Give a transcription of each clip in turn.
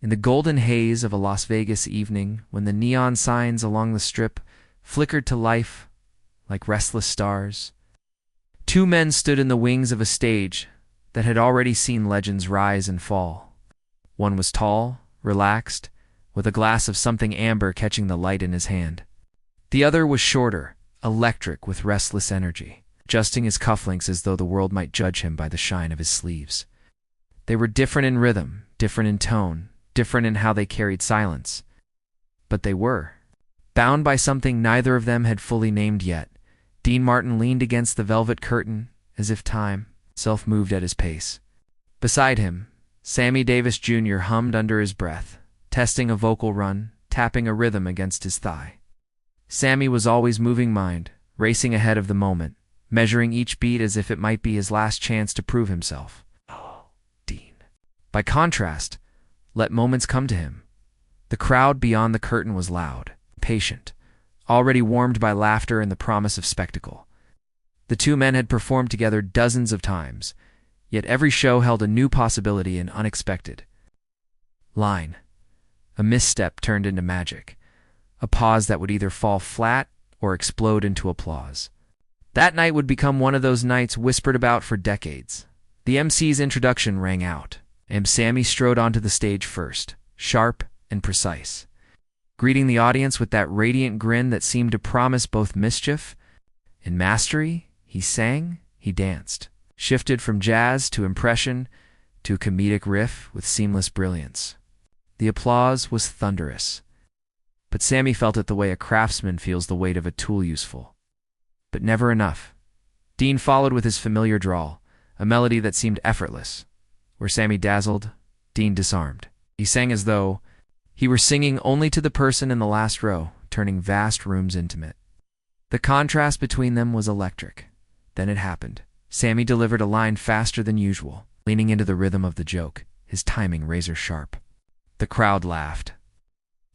In the golden haze of a Las Vegas evening, when the neon signs along the strip flickered to life like restless stars, two men stood in the wings of a stage that had already seen legends rise and fall. One was tall, relaxed, with a glass of something amber catching the light in his hand. The other was shorter, electric with restless energy, adjusting his cufflinks as though the world might judge him by the shine of his sleeves. They were different in rhythm, different in tone, different in how they carried silence. But they were. Bound by something neither of them had fully named yet, Dean Martin leaned against the velvet curtain as if time itself moved at his pace. Beside him, Sammy Davis Jr. hummed under his breath, testing a vocal run, tapping a rhythm against his thigh. Sammy was always moving mind, racing ahead of the moment, measuring each beat as if it might be his last chance to prove himself. Oh, Dean. By contrast, let moments come to him. The crowd beyond the curtain was loud, patient, already warmed by laughter and the promise of spectacle. The two men had performed together dozens of times, yet every show held a new possibility and unexpected line. A misstep turned into magic, a pause that would either fall flat or explode into applause. That night would become one of those nights whispered about for decades. The MC's introduction rang out, and Sammy strode onto the stage first, sharp and precise. Greeting the audience with that radiant grin that seemed to promise both mischief and mastery, he sang, he danced, shifted from jazz to impression to a comedic riff with seamless brilliance. The applause was thunderous, but Sammy felt it the way a craftsman feels the weight of a tool useful. But never enough. Dean followed with his familiar drawl, a melody that seemed effortless. Where Sammy dazzled, Dean disarmed. He sang as though he were singing only to the person in the last row, turning vast rooms intimate. The contrast between them was electric. Then it happened. Sammy delivered a line faster than usual, leaning into the rhythm of the joke, his timing razor sharp. The crowd laughed.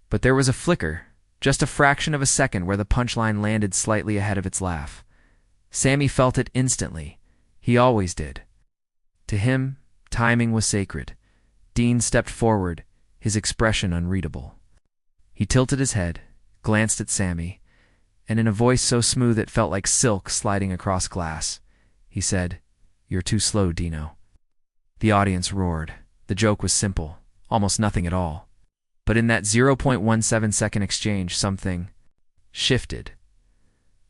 But there was a flicker, just a fraction of a second where the punchline landed slightly ahead of its laugh. Sammy felt it instantly. He always did. To him, timing was sacred. Dean stepped forward, his expression unreadable. He tilted his head, glanced at Sammy, and in a voice so smooth it felt like silk sliding across glass, he said, "You're too slow, Dino." The audience roared. The joke was simple, almost nothing at all. But in that 0.17-second exchange, something shifted.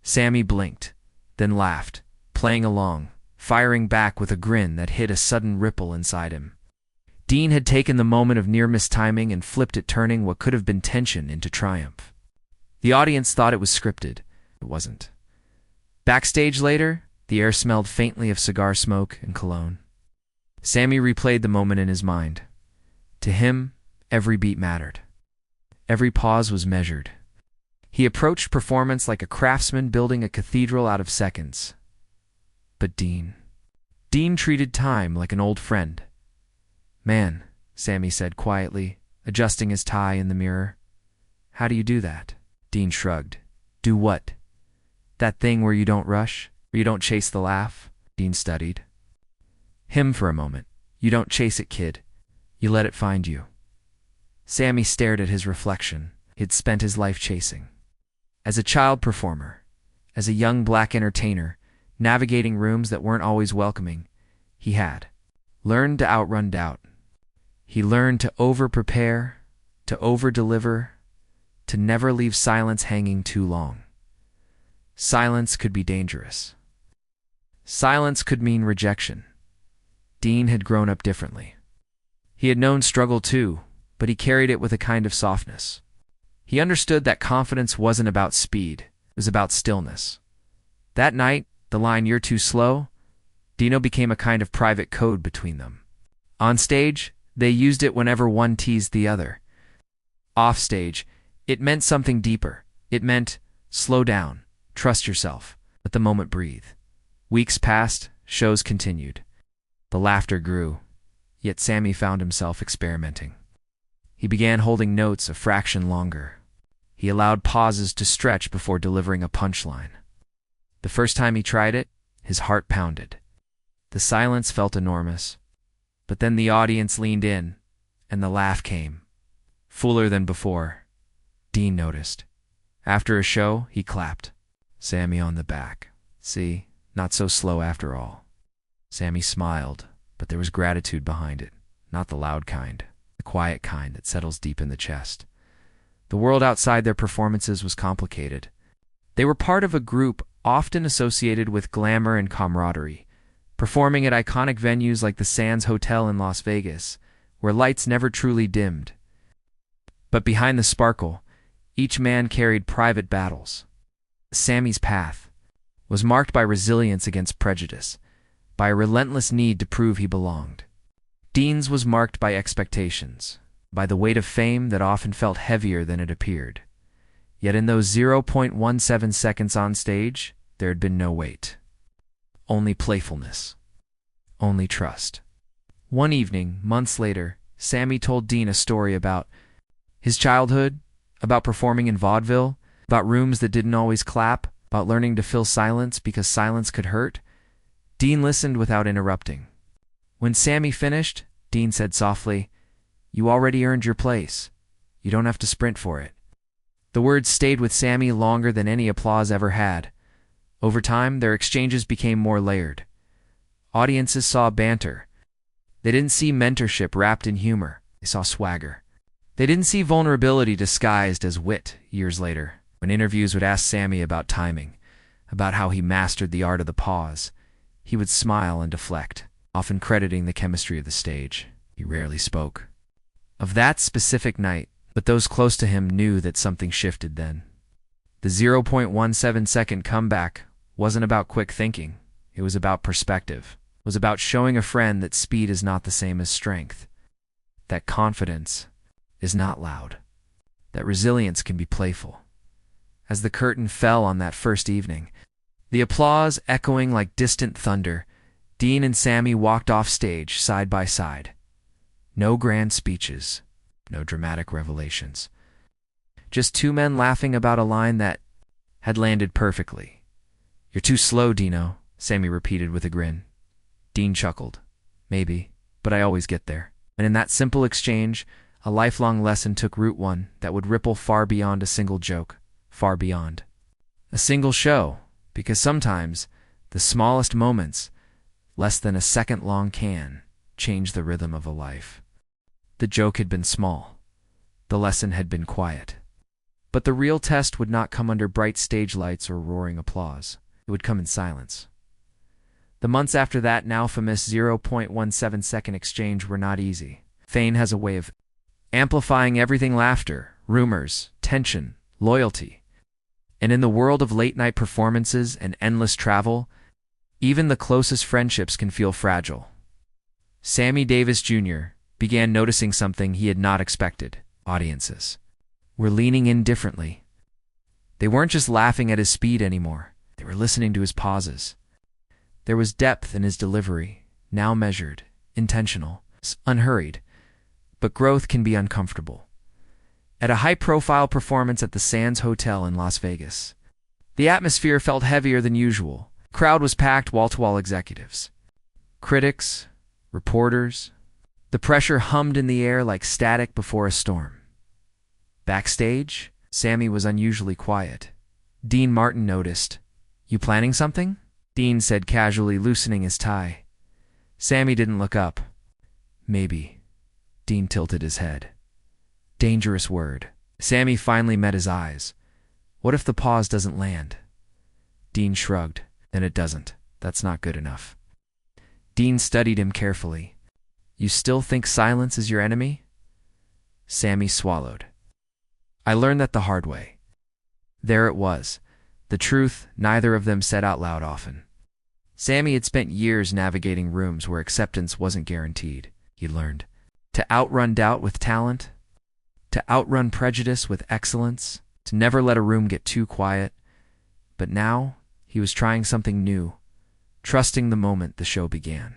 Sammy blinked, then laughed, playing along, firing back with a grin that hid a sudden ripple inside him. Dean had taken the moment of near mistiming and flipped it, turning what could have been tension into triumph. The audience thought it was scripted. It wasn't. Backstage later, the air smelled faintly of cigar smoke and cologne. Sammy replayed the moment in his mind. To him, every beat mattered. Every pause was measured. He approached performance like a craftsman building a cathedral out of seconds. But Dean treated time like an old friend. "Man," Sammy said quietly, adjusting his tie in the mirror. "How do you do that?" Dean shrugged. "Do what?" "That thing where you don't rush, where you don't chase the laugh." Dean studied him for a moment. "You don't chase it, kid. You let it find you." Sammy stared at his reflection. He'd spent his life chasing. As a child performer, as a young black entertainer, navigating rooms that weren't always welcoming, he had learned to outrun doubt. He learned to over-prepare, to over-deliver, to never leave silence hanging too long. Silence could be dangerous. Silence could mean rejection. Dean had grown up differently. He had known struggle too, but he carried it with a kind of softness. He understood that confidence wasn't about speed, it was about stillness. That night, the line "You're too slow," Dino became a kind of private code between them. On stage, they used it whenever one teased the other. Off stage, it meant something deeper. It meant, slow down, trust yourself, let the moment breathe. Weeks passed, shows continued. The laughter grew, yet Sammy found himself experimenting. He began holding notes a fraction longer. He allowed pauses to stretch before delivering a punchline. The first time he tried it, his heart pounded. The silence felt enormous. But then the audience leaned in, and the laugh came, Fuller than before, Dean noticed. After a show, he clapped Sammy on the back. See, not so slow after all. Sammy smiled, but there was gratitude behind it, not the loud kind, the quiet kind that settles deep in the chest. The world outside their performances was complicated. They were part of a group often associated with glamour and camaraderie, performing at iconic venues like the Sands Hotel in Las Vegas, where lights never truly dimmed. But behind the sparkle, each man carried private battles. Sammy's path was marked by resilience against prejudice, by a relentless need to prove he belonged. Dean's was marked by expectations, by the weight of fame that often felt heavier than it appeared. Yet in those 0.17 seconds on stage, there had been no weight. Only playfulness. Only trust. One evening, months later, Sammy told Dean a story about his childhood, about performing in vaudeville, about rooms that didn't always clap, about learning to fill silence because silence could hurt. Dean listened without interrupting. When Sammy finished, Dean said softly, "You already earned your place. You don't have to sprint for it." The words stayed with Sammy longer than any applause ever had. Over time, their exchanges became more layered. Audiences saw banter. They didn't see mentorship wrapped in humor. They saw swagger. They didn't see vulnerability disguised as wit years later, when interviews would ask Sammy about timing, about how he mastered the art of the pause. He would smile and deflect, often crediting the chemistry of the stage. He rarely spoke of that specific night, but those close to him knew that something shifted then. The 0.17-second comeback wasn't about quick thinking. It was about perspective. It was about showing a friend that speed is not the same as strength, that confidence is not loud, that resilience can be playful. As the curtain fell on that first evening, the applause echoing like distant thunder, Dean and Sammy walked off stage side by side. No grand speeches, no dramatic revelations. Just two men laughing about a line that had landed perfectly. "You're too slow, Dino," Sammy repeated with a grin. Dean chuckled. "Maybe, but I always get there." And in that simple exchange, a lifelong lesson took root, one that would ripple far beyond a single joke, far beyond a single show, because sometimes the smallest moments, less than a second long, can change the rhythm of a life. The joke had been small. The lesson had been quiet. But the real test would not come under bright stage lights or roaring applause. It would come in silence. The months after that now famous 0.17-second exchange were not easy. Fame has a way of amplifying everything: laughter, rumors, tension, loyalty. And in the world of late-night performances and endless travel, even the closest friendships can feel fragile. Sammy Davis Jr. began noticing something he had not expected. Audiences were leaning in differently. They weren't just laughing at his speed anymore. They were listening to his pauses. There was depth in his delivery, now measured, intentional, unhurried. But growth can be uncomfortable. At a high-profile performance at the Sands Hotel in Las Vegas, the atmosphere felt heavier than usual. The crowd was packed, wall-to-wall executives, critics, reporters. The pressure hummed in the air like static before a storm. Backstage, Sammy was unusually quiet. Dean Martin noticed. "You planning something?" Dean said casually, loosening his tie. Sammy didn't look up. "Maybe." Dean tilted his head. Dangerous word. Sammy finally met his eyes. "What if the pause doesn't land?" Dean shrugged. "Then it doesn't. That's not good enough." Dean studied him carefully. "You still think silence is your enemy?" Sammy swallowed. "I learned that the hard way." There it was. The truth neither of them said out loud often. Sammy had spent years navigating rooms where acceptance wasn't guaranteed. He learned to outrun doubt with talent, to outrun prejudice with excellence, to never let a room get too quiet. But now he was trying something new, trusting the moment the show began.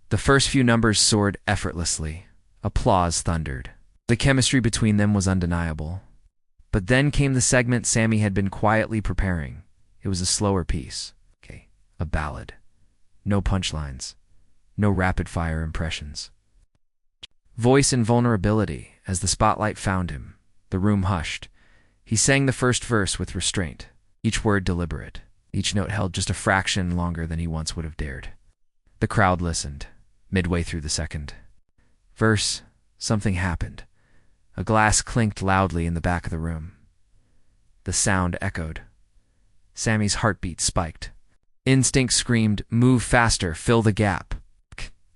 The first few numbers soared effortlessly. Applause thundered. The chemistry between them was undeniable. But then came the segment Sammy had been quietly preparing. It was a slower piece. A ballad. No punchlines. No rapid-fire impressions. Voice and vulnerability. as the spotlight found him, the room hushed. He sang the first verse with restraint, each word deliberate, each note held just a fraction longer than he once would have dared. The crowd listened. Midway through the second verse, something happened. A glass clinked loudly in the back of the room. The sound echoed. Sammy's heartbeat spiked. Instinct screamed, "Move faster, fill the gap,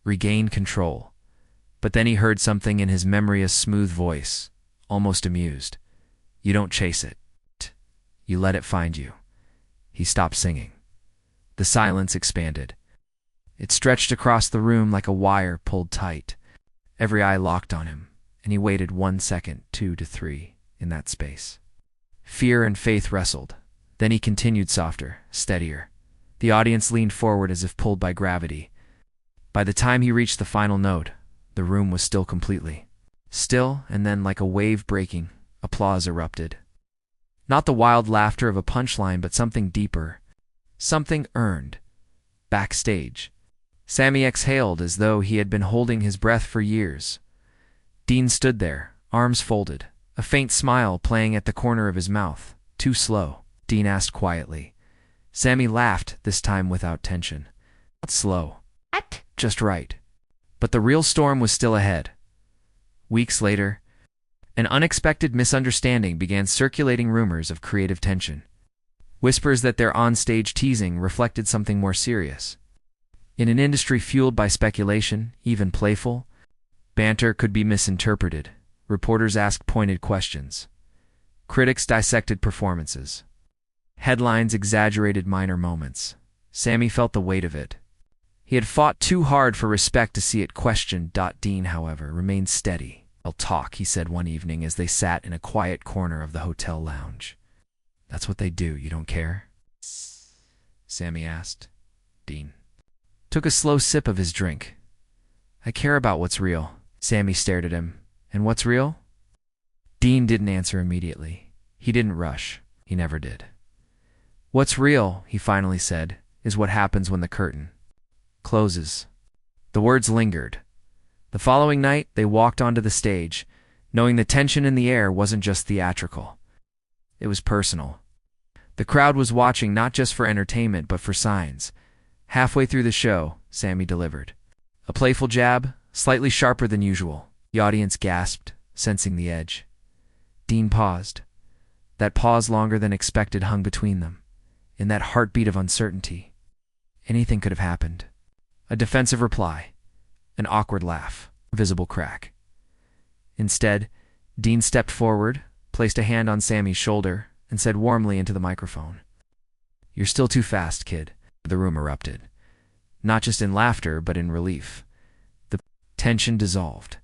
regain control." But then he heard something in his memory, a smooth voice, almost amused. "You don't chase it. You let it find you." He stopped singing. The silence expanded. It stretched across the room like a wire pulled tight. Every eye locked on him, and he waited 1 second, 2 to 3, in that space. Fear and faith wrestled. Then he continued softer, steadier. The audience leaned forward as if pulled by gravity. By the time he reached the final note, the room was still completely still, and then, like a wave breaking, applause erupted. Not the wild laughter of a punchline, but something deeper, something earned. Backstage, Sammy exhaled as though he had been holding his breath for years. Dean stood there, arms folded, a faint smile playing at the corner of his mouth. "Too slow?" Dean asked quietly. Sammy laughed, this time without tension. "Not slow. Just right." But the real storm was still ahead. Weeks later, an unexpected misunderstanding began circulating, rumors of creative tension. Whispers that their on-stage teasing reflected something more serious. In an industry fueled by speculation, even playful, banter could be misinterpreted. Reporters asked pointed questions. Critics dissected performances. Headlines exaggerated minor moments. Sammy felt the weight of it. He had fought too hard for respect to see it questioned. Dean, however, remained steady. "I'll talk," he said one evening as they sat in a quiet corner of the hotel lounge. "That's what they do. You don't care?" Sammy asked. Dean took a slow sip of his drink. "I care about what's real." Sammy stared at him. "And what's real?" Dean didn't answer immediately. He didn't rush. He never did. "What's real," he finally said, "is what happens when the curtain closes." The words lingered. The following night, they walked onto the stage, knowing the tension in the air wasn't just theatrical. It was personal. The crowd was watching not just for entertainment, but for signs. Halfway through the show, Sammy delivered a playful jab, slightly sharper than usual. The audience gasped, sensing the edge. Dean paused. That pause, longer than expected, hung between them. In that heartbeat of uncertainty, anything could have happened. A defensive reply, an awkward laugh, a visible crack. Instead, Dean stepped forward, placed a hand on Sammy's shoulder, and said warmly into the microphone, "You're still too fast, kid." The room erupted, not just in laughter, but in relief. The tension dissolved.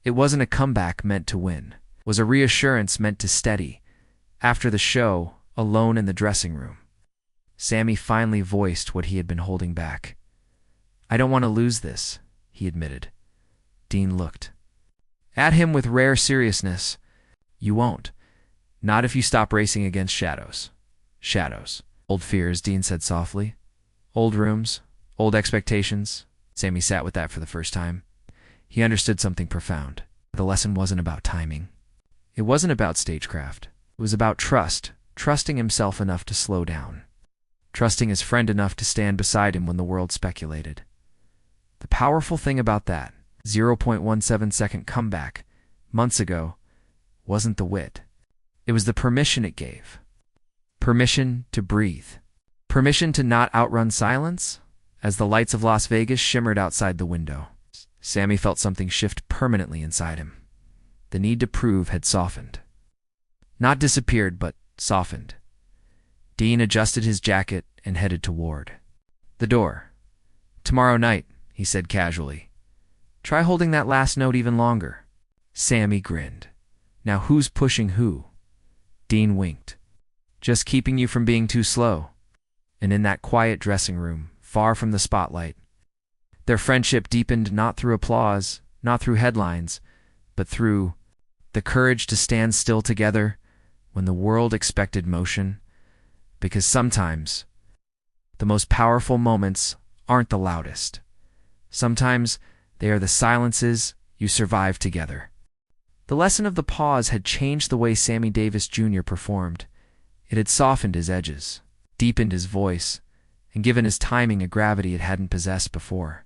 It wasn't a comeback meant to win. It was a reassurance meant to steady. After the show, alone in the dressing room, Sammy finally voiced what he had been holding back. "I don't want to lose this," he admitted. Dean looked at him with rare seriousness. "You won't. Not if you stop racing against shadows." "Shadows." "Old fears," Dean said softly. "Old rooms, old expectations." Sammy sat with that for the first time. He understood something profound. The lesson wasn't about timing. It wasn't about stagecraft. It was about trust, trusting himself enough to slow down, trusting his friend enough to stand beside him when the world speculated. The powerful thing about that 0.17-second comeback months ago wasn't the wit. It was the permission it gave. Permission to breathe. Permission to not outrun silence. As the lights of Las Vegas shimmered outside the window, Sammy felt something shift permanently inside him. The need to prove had softened. Not disappeared, but softened. Dean adjusted his jacket and headed toward the door. "Tomorrow night," he said casually. "Try holding that last note even longer." Sammy grinned. "Now who's pushing who?" Dean winked. "Just keeping you from being too slow." And in that quiet dressing room, far from the spotlight, their friendship deepened, not through applause, not through headlines, but through the courage to stand still together when the world expected motion. Because sometimes the most powerful moments aren't the loudest. Sometimes they are the silences you survive together. The lesson of the pause had changed the way Sammy Davis Jr. performed. It had softened his edges, deepened his voice, and given his timing a gravity it hadn't possessed before.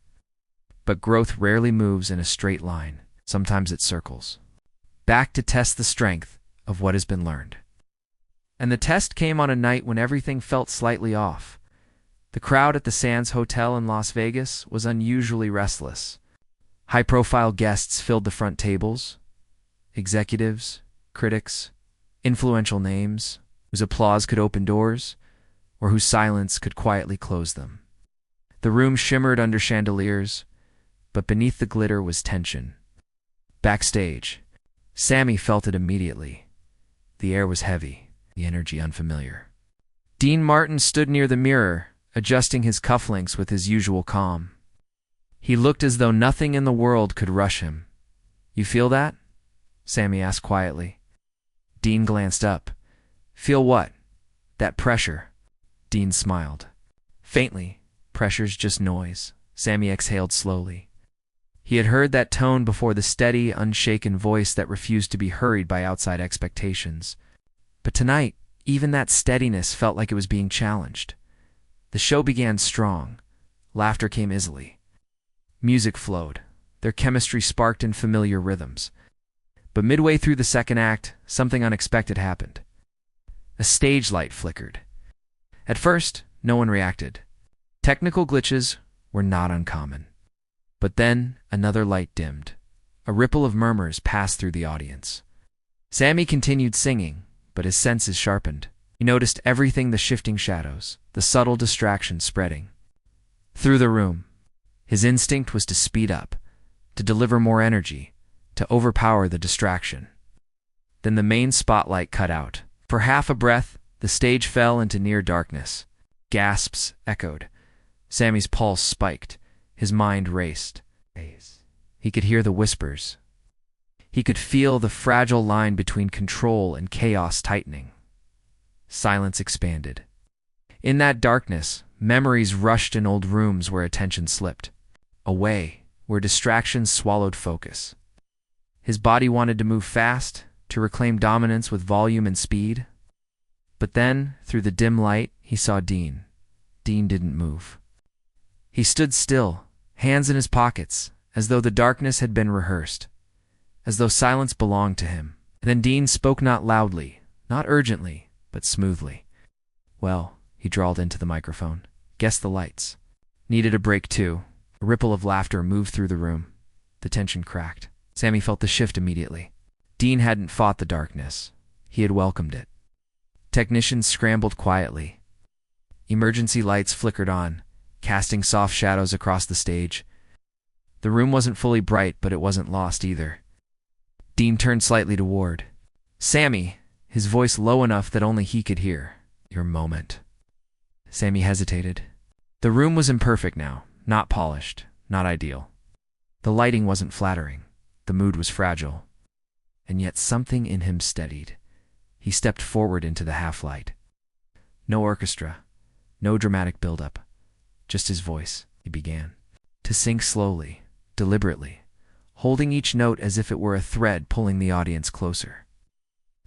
But growth rarely moves in a straight line. Sometimes it circles back to test the strength of what has been learned. And the test came on a night when everything felt slightly off. The crowd at the Sands Hotel in Las Vegas was unusually restless. High-profile guests filled the front tables. Executives, critics, influential names, whose applause could open doors, or whose silence could quietly close them. The room shimmered under chandeliers, but beneath the glitter was tension. Backstage, Sammy felt it immediately. The air was heavy, the energy unfamiliar. Dean Martin stood near the mirror, adjusting his cufflinks with his usual calm. He looked as though nothing in the world could rush him. "You feel that?" Sammy asked quietly. Dean glanced up. "Feel what?" "That pressure." Dean smiled. "Faintly. Pressure's just noise." Sammy exhaled slowly. He had heard that tone before, the steady, unshaken voice that refused to be hurried by outside expectations. But tonight, even that steadiness felt like it was being challenged. The show began strong. Laughter came easily. Music flowed. Their chemistry sparked in familiar rhythms. But midway through the second act, something unexpected happened. A stage light flickered. At first, no one reacted. Technical glitches were not uncommon. But then, another light dimmed. A ripple of murmurs passed through the audience. Sammy continued singing, but his senses sharpened. He noticed everything: the shifting shadows, the subtle distractions spreading through the room. His instinct was to speed up, to deliver more energy, to overpower the distraction. Then the main spotlight cut out. For half a breath, the stage fell into near darkness. Gasps echoed. Sammy's pulse spiked. His mind raced. He could hear the whispers. He could feel the fragile line between control and chaos tightening. Silence expanded. In that darkness, memories rushed in old rooms where attention slipped. Away, where distractions swallowed focus. His body wanted to move fast, to reclaim dominance with volume and speed. But then, through the dim light, he saw Dean. Dean didn't move. He stood still, hands in his pockets, as though the darkness had been rehearsed, as though silence belonged to him. Then Dean spoke, not loudly, not urgently, but smoothly. "Well," he drawled into the microphone, "guess the lights." "Needed a break too." A ripple of laughter moved through the room. The tension cracked. Sammy felt the shift immediately. Dean hadn't fought the darkness. He had welcomed it. Technicians scrambled quietly. Emergency lights flickered on, casting soft shadows across the stage. The room wasn't fully bright, but it wasn't lost either. Dean turned slightly to Ward. "Sammy," his voice low enough that only he could hear. "Your moment." Sammy hesitated. The room was imperfect now, not polished, not ideal. The lighting wasn't flattering. The mood was fragile. And yet something in him steadied. He stepped forward into the half-light. No orchestra, no dramatic build-up, just his voice. He began to sing slowly, deliberately, holding each note as if it were a thread pulling the audience closer.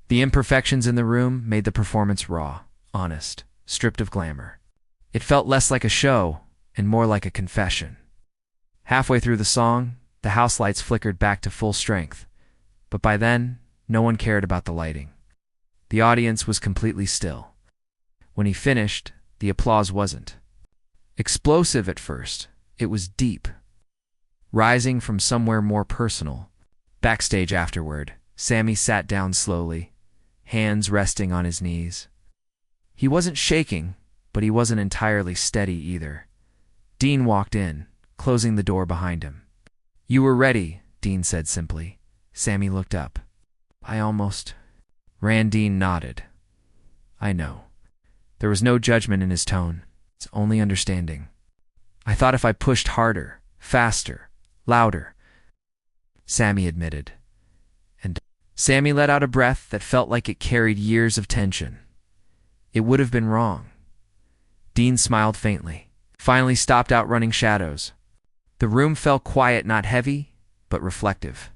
The imperfections in the room made the performance raw, honest, stripped of glamour. It felt less like a show and more like a confession. Halfway through the song, the house lights flickered back to full strength, but by then, no one cared about the lighting. The audience was completely still. When he finished, the applause wasn't explosive at first. It was deep, rising from somewhere more personal. Backstage afterward, Sammy sat down slowly, hands resting on his knees. He wasn't shaking, but he wasn't entirely steady either. Dean walked in, closing the door behind him. "You were ready," Dean said simply. Sammy looked up. "I almost..." Dean nodded. "I know." There was no judgment in his tone. It's only understanding. "I thought if I pushed harder, faster, louder..." Sammy admitted. And Sammy let out a breath that felt like it carried years of tension. It would have been wrong. Dean smiled faintly, finally stopped outrunning shadows. The room fell quiet, not heavy, but reflective.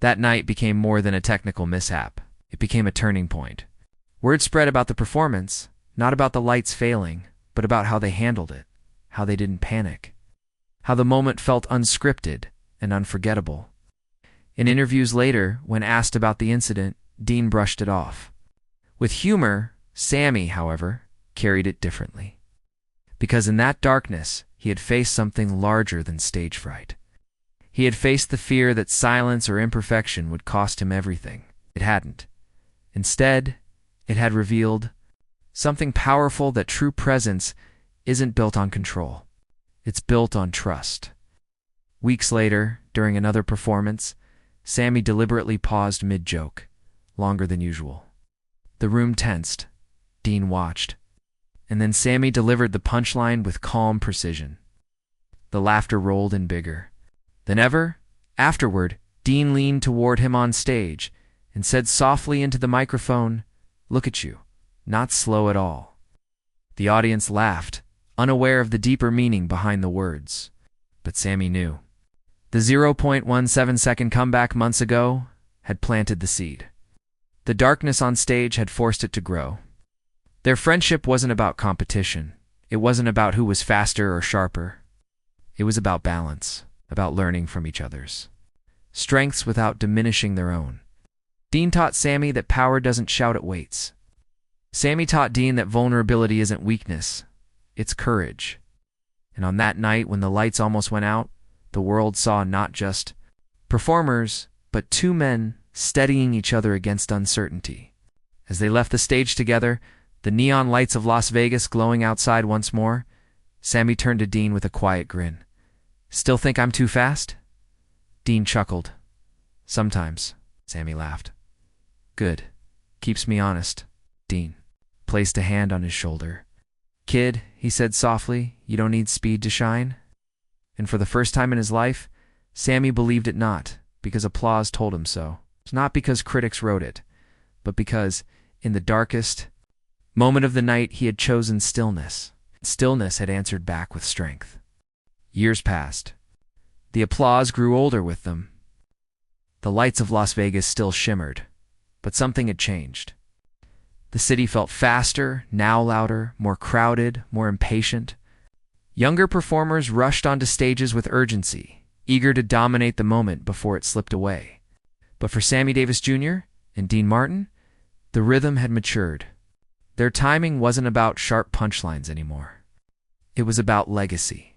That night became more than a technical mishap. It became a turning point. Word spread about the performance, not about the lights failing, but about how they handled it, how they didn't panic, how the moment felt unscripted and unforgettable. In interviews later, when asked about the incident, Dean brushed it off. With humor, Sammy, however, carried it differently. Because in that darkness, he had faced something larger than stage fright. He had faced the fear that silence or imperfection would cost him everything. It hadn't. Instead, it had revealed something powerful, that true presence isn't built on control. It's built on trust. Weeks later, during another performance, Sammy deliberately paused mid-joke, longer than usual. The room tensed. Dean watched. And then Sammy delivered the punchline with calm precision. The laughter rolled in bigger than ever. Afterward, Dean leaned toward him on stage and said softly into the microphone, "Look at you, not slow at all." The audience laughed, unaware of the deeper meaning behind the words. But Sammy knew. The 0.17-second comeback months ago had planted the seed. The darkness on stage had forced it to grow. Their friendship wasn't about competition. It wasn't about who was faster or sharper. It was about balance, about learning from each other's strengths without diminishing their own. Dean taught Sammy that power doesn't shout at weights. Sammy taught Dean that vulnerability isn't weakness, it's courage. And on that night when the lights almost went out, the world saw not just performers, but two men steadying each other against uncertainty. As they left the stage together, the neon lights of Las Vegas glowing outside once more, Sammy turned to Dean with a quiet grin. "Still think I'm too fast?" Dean chuckled. "Sometimes," Sammy laughed. "Good. Keeps me honest." Dean placed a hand on his shoulder. "Kid," he said softly, "you don't need speed to shine." And for the first time in his life, Sammy believed it not, because applause told him so. Not because critics wrote it, but because, in the darkest moment of the night, he had chosen stillness. Stillness had answered back with strength. Years passed. The applause grew older with them. The lights of Las Vegas still shimmered, but something had changed. The city felt faster, now louder, more crowded, more impatient. Younger performers rushed onto stages with urgency, eager to dominate the moment before it slipped away. But for Sammy Davis Jr. and Dean Martin, the rhythm had matured. Their timing wasn't about sharp punchlines anymore. It was about legacy,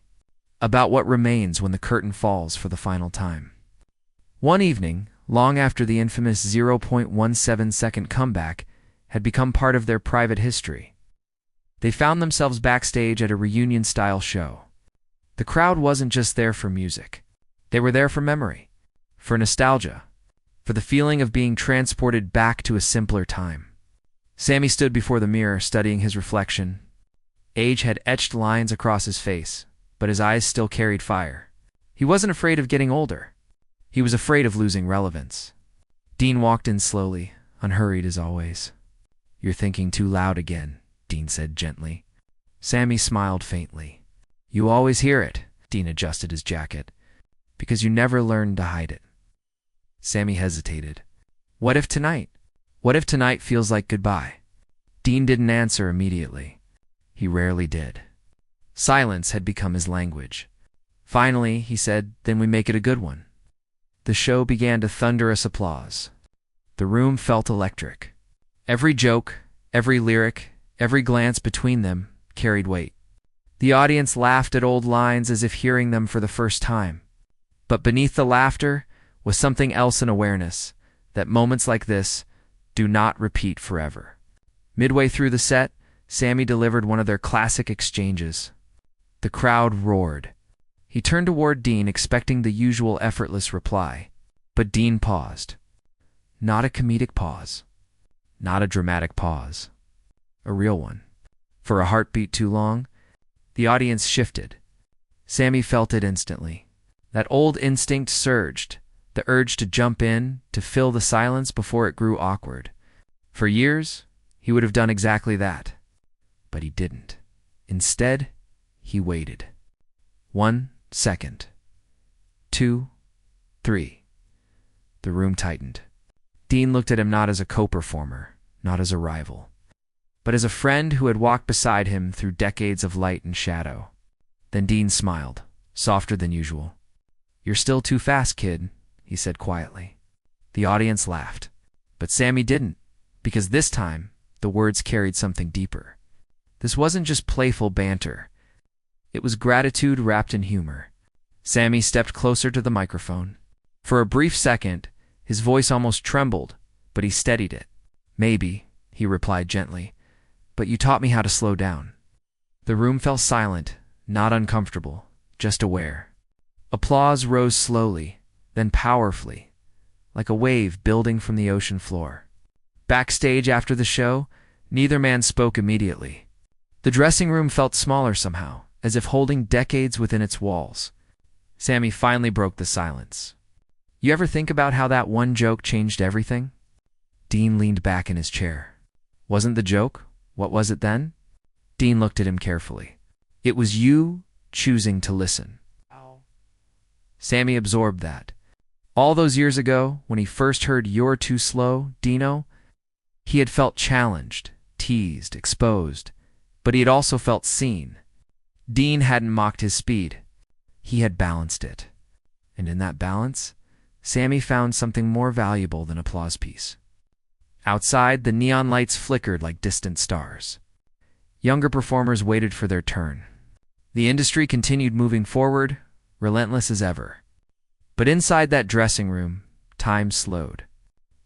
about what remains when the curtain falls for the final time. One evening, long after the infamous 0.17-second comeback had become part of their private history, they found themselves backstage at a reunion-style show. The crowd wasn't just there for music. They were there for memory, for nostalgia, for the feeling of being transported back to a simpler time. Sammy stood before the mirror, studying his reflection. Age had etched lines across his face, but his eyes still carried fire. He wasn't afraid of getting older. He was afraid of losing relevance. Dean walked in slowly, unhurried as always. "You're thinking too loud again," Dean said gently. Sammy smiled faintly. "You always hear it," Dean adjusted his jacket, "because you never learned to hide it." Sammy hesitated. What if tonight? What if tonight feels like goodbye? Dean didn't answer immediately. He rarely did. Silence had become his language. Finally, he said, "Then we make it a good one." The show began to thunderous applause. The room felt electric. Every joke, every lyric, every glance between them carried weight. The audience laughed at old lines as if hearing them for the first time. But beneath the laughter was something else, an awareness that moments like this do not repeat forever. Midway through the set, Sammy delivered one of their classic exchanges. The crowd roared. He turned toward Dean, expecting the usual effortless reply. But Dean paused. Not a comedic pause. Not a dramatic pause. A real one. For a heartbeat too long, the audience shifted. Sammy felt it instantly. That old instinct surged, the urge to jump in, to fill the silence before it grew awkward. For years, he would have done exactly that. But he didn't. Instead, he waited. 1 second. 2, 3. The room tightened. Dean looked at him not as a co-performer, not as a rival, but as a friend who had walked beside him through decades of light and shadow. Then Dean smiled, softer than usual. "You're still too fast, kid," he said quietly. The audience laughed, but Sammy didn't, because this time the words carried something deeper. This wasn't just playful banter. It was gratitude wrapped in humor. Sammy stepped closer to the microphone. For a brief second, his voice almost trembled, but he steadied it. "Maybe," he replied gently, "but you taught me how to slow down." The room fell silent, not uncomfortable, just aware. Applause rose slowly, then powerfully, like a wave building from the ocean floor. Backstage after the show, neither man spoke immediately. The dressing room felt smaller somehow, as if holding decades within its walls. Sammy finally broke the silence. "You ever think about how that one joke changed everything?" Dean leaned back in his chair. "Wasn't the joke? What was it then?" Dean looked at him carefully. "It was you choosing to listen." Sammy absorbed that. All those years ago, when he first heard "You're too slow, Dino," he had felt challenged, teased, exposed, but he had also felt seen. Dean hadn't mocked his speed. He had balanced it. And in that balance, Sammy found something more valuable than applause piece. Outside, the neon lights flickered like distant stars. Younger performers waited for their turn. The industry continued moving forward, relentless as ever. But inside that dressing room, time slowed.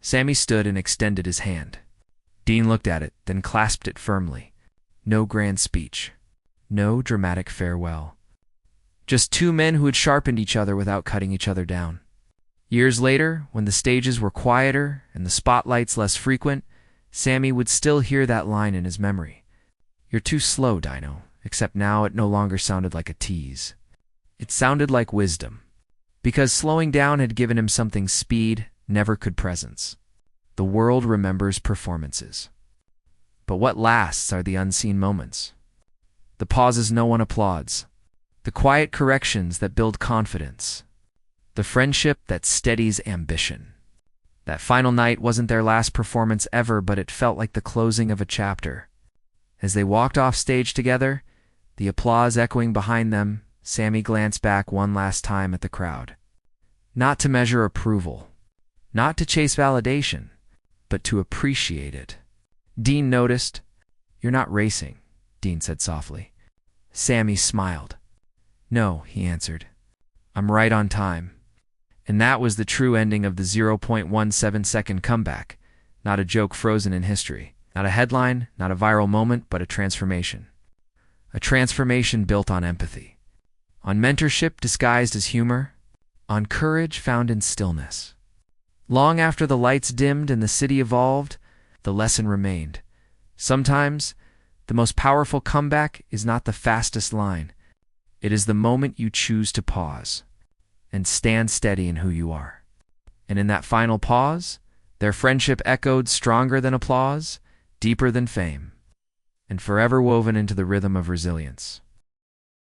Sammy stood and extended his hand. Dean looked at it, then clasped it firmly. No grand speech. No dramatic farewell. Just two men who had sharpened each other without cutting each other down. Years later, when the stages were quieter and the spotlights less frequent, Sammy would still hear that line in his memory. "You're too slow, Dino," except now it no longer sounded like a tease. It sounded like wisdom, because slowing down had given him something speed never could presence. The world remembers performances. But what lasts are the unseen moments. The pauses no one applauds. The quiet corrections that build confidence. The friendship that steadies ambition. That final night wasn't their last performance ever, but it felt like the closing of a chapter. As they walked off stage together, the applause echoing behind them, Sammy glanced back one last time at the crowd. Not to measure approval, not to chase validation, but to appreciate it. Dean noticed. "You're not racing," Dean said softly. Sammy smiled. "No," he answered. "I'm right on time." And that was the true ending of the 0.17-second comeback. Not a joke frozen in history. Not a headline, not a viral moment, but a transformation. A transformation built on empathy. On mentorship disguised as humor. On courage found in stillness. Long after the lights dimmed and the city evolved, the lesson remained. Sometimes, the most powerful comeback is not the fastest line. It is the moment you choose to pause and stand steady in who you are. And in that final pause, their friendship echoed stronger than applause, deeper than fame, and forever woven into the rhythm of resilience.